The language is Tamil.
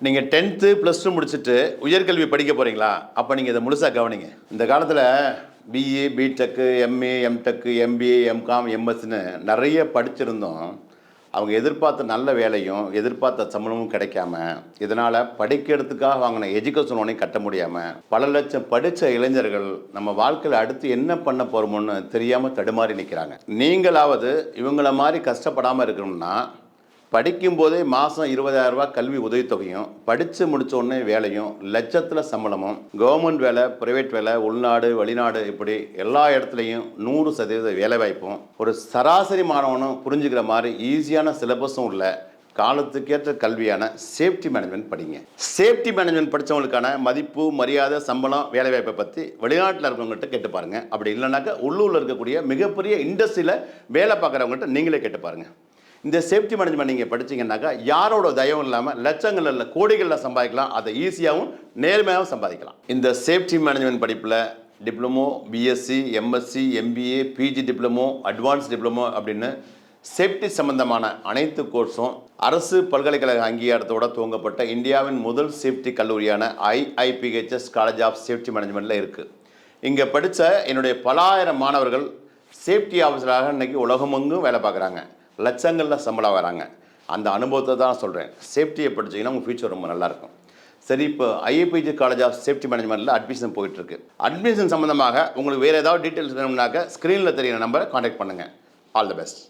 நீங்கள் 10th +2 முடிச்சுட்டு உயர்கல்வி படிக்க போகிறீங்களா? அப்போ நீங்கள் இதை முழுசாக கவனிங்க. இந்த காலத்தில் BA, BTech, MA, MTech, MBA, MCom, எம்எஸ்ன்னு நிறைய படிச்சிருந்தோம். அவங்க எதிர்பார்த்த நல்ல வேலையும் எதிர்பார்த்த சம்பளமும் கிடைக்காம, இதனால் படிக்கிறதுக்காக வாங்கின எஜுகேஷன் லோனையும் கட்ட முடியாமல் பல லட்சம் படித்த இளைஞர்கள் நம்ம வாழ்க்கையில் அடுத்து என்ன பண்ண போகிறோமோன்னு தெரியாமல் தடுமாறி நிற்கிறாங்க. நீங்களாவது இவங்கள மாதிரி கஷ்டப்படாமல் இருக்கணும்னா, படிக்கும்போதே மாதம் 20,000 ரூபா கல்வி உதவித்தொகையும், படித்து முடித்தோடனே வேலையும், லட்சத்தில் சம்பளமும், கவர்மெண்ட் வேலை, ப்ரைவேட் வேலை, உள்நாடு வெளிநாடு இப்படி எல்லா இடத்துலையும் 100% வேலைவாய்ப்பும், ஒரு சராசரி மாணவனும் புரிஞ்சுக்கிற மாதிரி ஈஸியான சிலபஸும் உள்ள காலத்துக்கேற்ற கல்வியான சேஃப்டி மேனேஜ்மெண்ட் படிங்க. சேஃப்டி மேனேஜ்மெண்ட் படித்தவங்களுக்கான மதிப்பு, மரியாதை, சம்பளம், வேலைவாய்ப்பை பற்றி வெளிநாட்டில் இருக்கவங்ககிட்ட கேட்டு பாருங்கள். அப்படி இல்லைனாக்கா உள்ளூரில் இருக்கக்கூடிய மிகப்பெரிய இண்டஸ்ட்ரியில் வேலை பார்க்குறவங்ககிட்ட நீங்களே கேட்டு பாருங்கள். இந்த சேஃப்டி மேனேஜ்மெண்ட் நீங்கள் படிச்சிங்கன்னாக்கா யாரோட தயவும் இல்லாமல் லட்சங்கள் இல்லை கோடிகளில் சம்பாதிக்கலாம். அதை ஈஸியாகவும் நேர்மையாகவும் சம்பாதிக்கலாம். இந்த சேஃப்டி மேனேஜ்மெண்ட் படிப்பில் diploma, BSc, MSc, MBA, PG diploma, advance diploma அப்படின்னு சேஃப்டி சம்பந்தமான அனைத்து கோர்ஸும் அரசு பல்கலைக்கழக அங்கீகாரத்தோடு துவங்கப்பட்ட இந்தியாவின் முதல் சேஃப்டி கல்லூரியான IIPHS காலேஜ் ஆஃப் சேஃப்டி மேனேஜ்மெண்ட்டில் இருக்குது. இங்கே படித்த என்னுடைய பல ஆயிரம் மாணவர்கள் சேஃப்டி ஆஃபீஸராக இன்றைக்கி உலகமெங்கும் வேலை பார்க்குறாங்க. லட்சங்களில் சம்பளம் வராங்க. அந்த அனுபவத்தை தான் சொல்கிறேன். சேஃப்டியை படிச்சிங்கன்னா உங்கள் ஃபியூச்சர் ரொம்ப நல்லாயிருக்கும். சரி, இப்போ IIPHS காலேஜ் ஆஃப் சேஃப்டி மேனேஜ்மெண்ட்டில் அட்மிஷன் போயிட்டுருக்கு. அட்மிஷன் சம்மந்தமாக உங்களுக்கு வேறு ஏதாவது டீட்டெயில்ஸ் வேணும்னாக்க ஸ்க்ரீனில் தெரியிற நம்பரை காண்டாக்ட் பண்ணுங்கள். All the best.